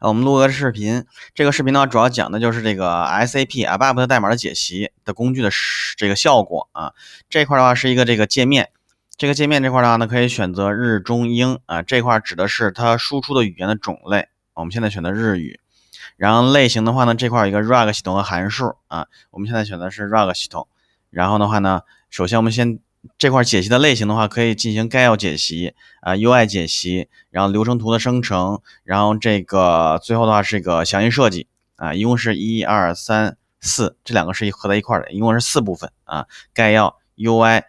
我们录个视频，这个视频呢主要讲的就是这个 SAP ABAP 的代码的解析的工具的这个效果啊。这块的话是一个这个界面，这个界面这块的话呢可以选择日、中、英啊，这块指的是它输出的语言的种类。我们现在选择日语，然后类型的话呢，这块有一个 RAG 系统和函数啊，我们现在选的是 RAG 系统。然后的话呢，首先我们先这块解析的类型的话，可以进行概要解析啊、UI 解析，然后流程图的生成，然后这个最后的话是一个详细设计啊，一共是1、2、3、4，这两个是合在一块的，一共是4部分啊，概要、UI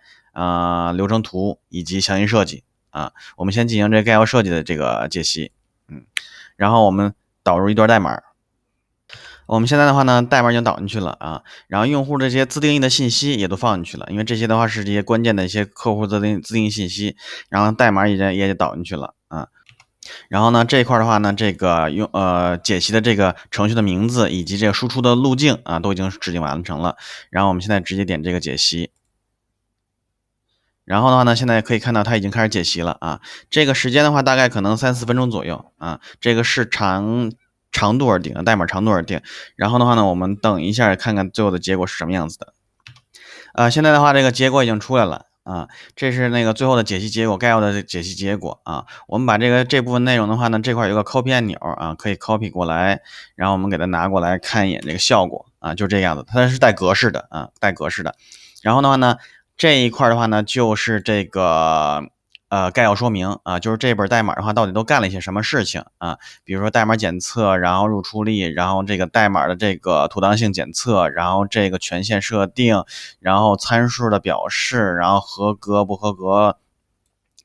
流程图以及详细设计啊。我们先进行这个概要设计的这个解析，然后我们导入一段代码。我们现在的话呢，代码已经导进去了啊，然后用户这些自定义的信息也都放进去了，因为这些的话是这些关键的一些客户自定义信息，然后代码也导进去了啊。然后呢，这一块的话呢，这个解析的这个程序的名字以及这个输出的路径啊，都已经指定完成了。然后我们现在直接点这个解析，然后的话呢，现在可以看到它已经开始解析了啊。这个时间的话，大概可能3、4分钟左右啊。这个是长度而定，代码长度而定。然后的话呢，我们等一下看看最后的结果是什么样子的。现在的话，这个结果已经出来了啊，这是那个最后的解析结果，概要的解析结果啊。我们把这部分内容的话呢，这块有个 copy 按钮啊，可以 copy 过来，然后我们给它拿过来看一眼这个效果啊，就这样子，它是带格式的啊，带格式的。然后的话呢，这一块的话呢，就是这个概要说明啊，就是这本代码的话到底都干了一些什么事情啊？比如说代码检测，然后入出力，然后这个代码的这个妥当性检测，然后这个权限设定，然后参数的表示，然后合格不合格，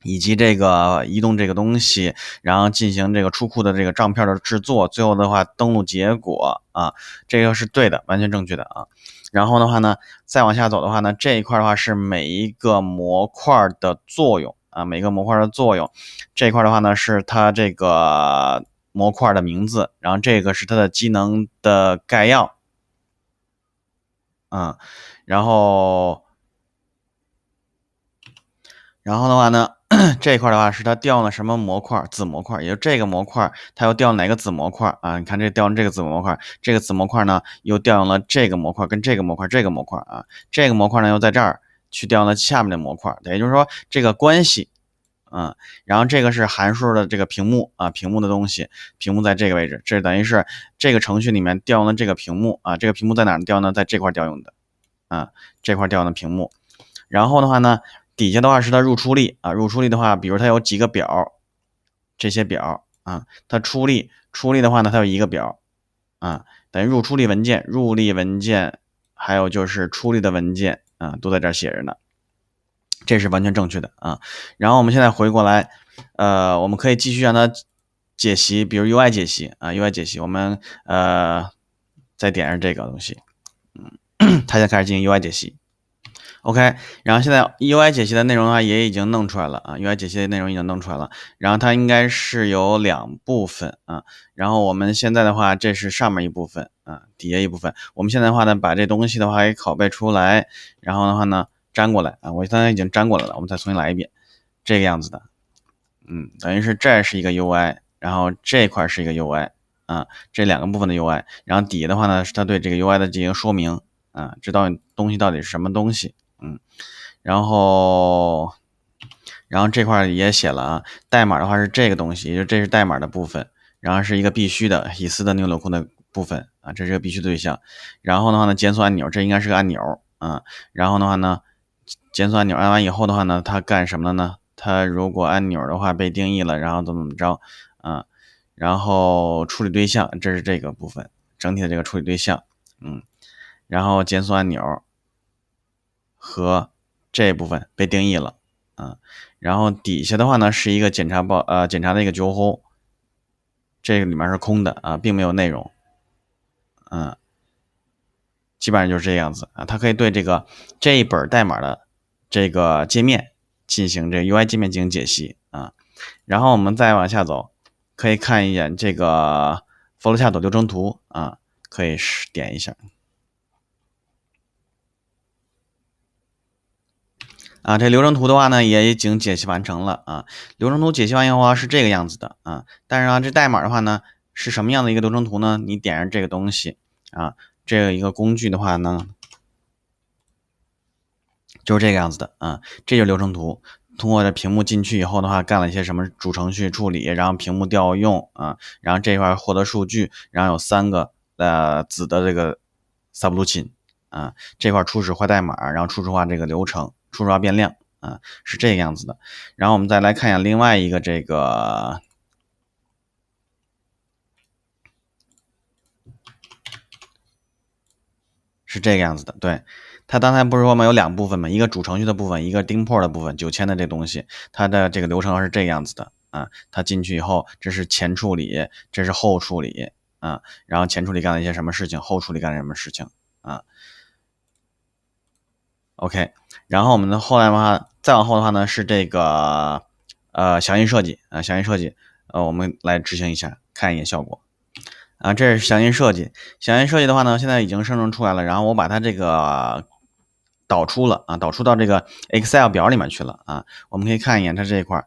以及这个移动这个东西，然后进行这个出库的这个账片的制作，最后的话登录结果啊，这个是对的，完全正确的啊。然后的话呢，再往下走的话呢，这一块的话是每一个模块的作用啊，每个模块的作用。这一块的话呢是它这个模块的名字，然后这个是它的机能的概要，然后的话呢，这一块的话是它调了什么模块，子模块，也就这个模块它又调哪个子模块啊？你看这调用这个子模块，这个子模块呢又调用了这个模块跟这个模块啊，这个模块呢又在这儿去调用了下面的模块，也就是说这个关系然后这个是函数的这个屏幕啊，屏幕的东西，屏幕在这个位置，这等于是这个程序里面调用了这个屏幕啊，这个屏幕在哪儿调呢？在这块调用的啊，这块调用的屏幕。然后的话呢，底下的话是它入出力啊，入出力的话，比如它有几个表，这些表啊，它出力的话呢，它有一个表啊，等于入出力文件、入力文件，还有就是出力的文件啊，都在这儿写着呢，这是完全正确的啊。然后我们现在回过来，我们可以继续让它解析，比如 UI 解析啊，UI 解析，我们再点上这个东西，它现在开始进行 UI 解析。OK，然后现在 UI 解析的内容的话也已经弄出来了啊 ，UI 解析的内容已经弄出来了，然后它应该是有2部分啊，然后我们现在的话，这是上面一部分啊，底下一部分，我们现在的话呢，把这东西的话给拷贝出来，然后的话呢，粘过来啊，我刚才已经粘过来了，我们再重新来一遍，这个样子的，等于是这是一个 UI， 然后这块是一个 UI 啊，这2个部分的 UI， 然后底下的话呢，是它对这个 UI 的进行说明啊，这东西到底是什么东西。然后这块也写了啊，代码的话是这个东西，也就这是代码的部分，然后是一个必须的以斯的内容库的部分啊，这是个必须对象。然后的话呢，检索按钮，这应该是个按钮啊。然后的话呢，检索按钮按完以后的话呢，它干什么了呢？它如果按钮的话被定义了，然后怎么着啊？然后处理对象，这是这个部分，整体的这个处理对象，然后检索按钮和这部分被定义了然后底下的话呢是一个检查的一个救护，这个里面是空的啊，并没有内容，基本上就是这样子啊。它可以对这一本代码的这个界面进行这个 UI 界面进行解析啊。然后我们再往下走，可以看一眼这个 flowchart 流程图啊，可以点一下。这流程图的话呢，也已经解析完成了啊。流程图解析完以后是这个样子的啊。但是呢，这代码的话呢，是什么样的一个流程图呢？你点上这个东西啊，这个一个工具的话呢，就是这个样子的啊，这就是流程图。通过这屏幕进去以后的话，干了一些什么主程序处理，然后屏幕调用啊，然后这块获得数据，然后有3个子的这个 subroutine 啊，这块初始化代码，然后初始化这个流程，初始化变量啊，是这个样子的。然后我们再来看一下另外一个这个。是这个样子的，对，它刚才不是说嘛有2部分嘛，一个主程序的部分，一个钉破的部分，9000的这东西，它的这个流程是这个样子的啊。它进去以后，这是前处理，这是后处理啊，然后前处理干了一些什么事情，后处理干了什么事情啊。OK， 然后我们的后来的话，再往后的话呢是这个详细设计啊，详细设计，我们来执行一下，看一眼效果。啊，这是详细设计。详细设计的话呢，现在已经生成出来了。然后我把它这个导出了啊，导出到这个 Excel 表里面去了啊。我们可以看一眼它这一块，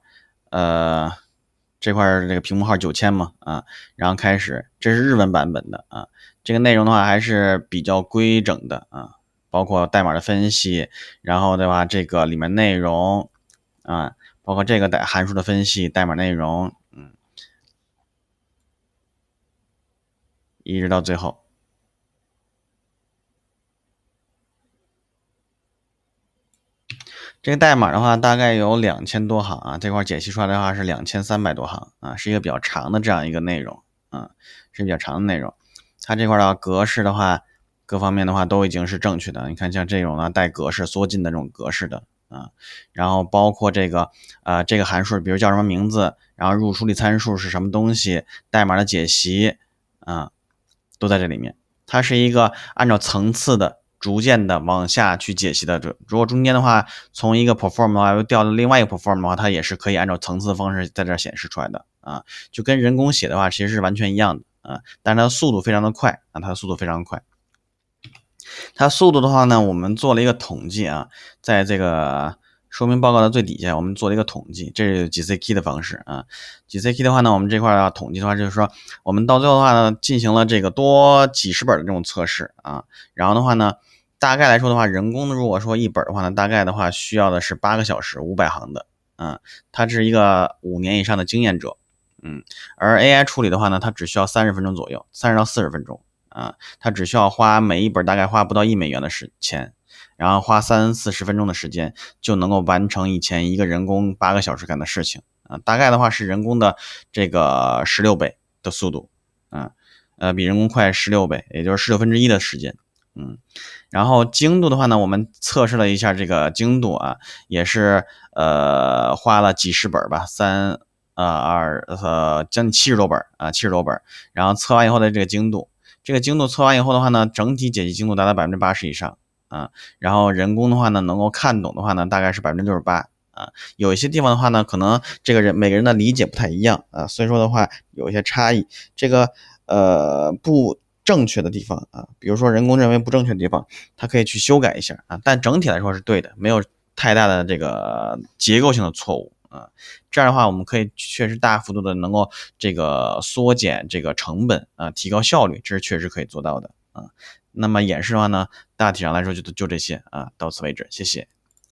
这块这个屏幕号9000嘛啊，然后开始，这是日文版本的啊。这个内容的话还是比较规整的啊，包括代码的分析，然后的话这个里面内容啊，包括这个函数的分析，代码内容。一直到最后，这个代码的话大概有2000多行啊，这块解析出来的话是2300多行啊，是一个比较长的这样一个内容啊，是比较长的内容。它这块的格式的话，各方面的话都已经是正确的。你看像这种呢带格式缩进的这种格式的啊，然后包括这个这个函数，比如叫什么名字，然后入处理参数是什么东西，代码的解析啊，都在这里面。它是一个按照层次的逐渐的往下去解析的。如果中间的话，从一个 perform 的话又调到另外一个 perform 的话，它也是可以按照层次的方式在这显示出来的啊，就跟人工写的话其实是完全一样的啊，但是它的速度非常的快啊，它的速度非常快。它速度的话呢，我们做了一个统计啊，在这个说明报告的最底下，我们做了一个统计，这是 GCK 的方式啊。GCK 的话呢，我们这块要统计的话，就是说我们到最后的话呢，进行了这个多几十本的这种测试啊。然后的话呢，大概来说的话，人工的如果说一本的话呢，大概的话需要的是8个小时，500行的啊。他是一个5年以上的经验者，而 AI 处理的话呢，它只需要30分钟左右，30到40分钟。啊，它只需要花每一本大概花不到1美元的钱，然后花30-40分钟的时间就能够完成以前一个人工8个小时干的事情啊，大概的话是人工的这个16倍的速度啊，比人工快16倍，也就是1/16的时间，然后精度的话呢，我们测试了一下这个精度啊，也是花了几十本吧，将近70多本啊，70多本，然后测完以后的这个精度。这个精度测完以后的话呢，整体解析精度达到80%以上啊，然后人工的话呢，能够看懂的话呢，大概是68%啊。有一些地方的话呢，可能这个每个人的理解不太一样啊，所以说的话有一些差异。这个不正确的地方啊，比如说人工认为不正确的地方，它可以去修改一下啊，但整体来说是对的，没有太大的这个结构性的错误。这样的话，我们可以确实大幅度的能够这个缩减这个成本啊，提高效率，这是确实可以做到的啊。那么演示的话呢，大体上来说就这些啊，到此为止，谢谢。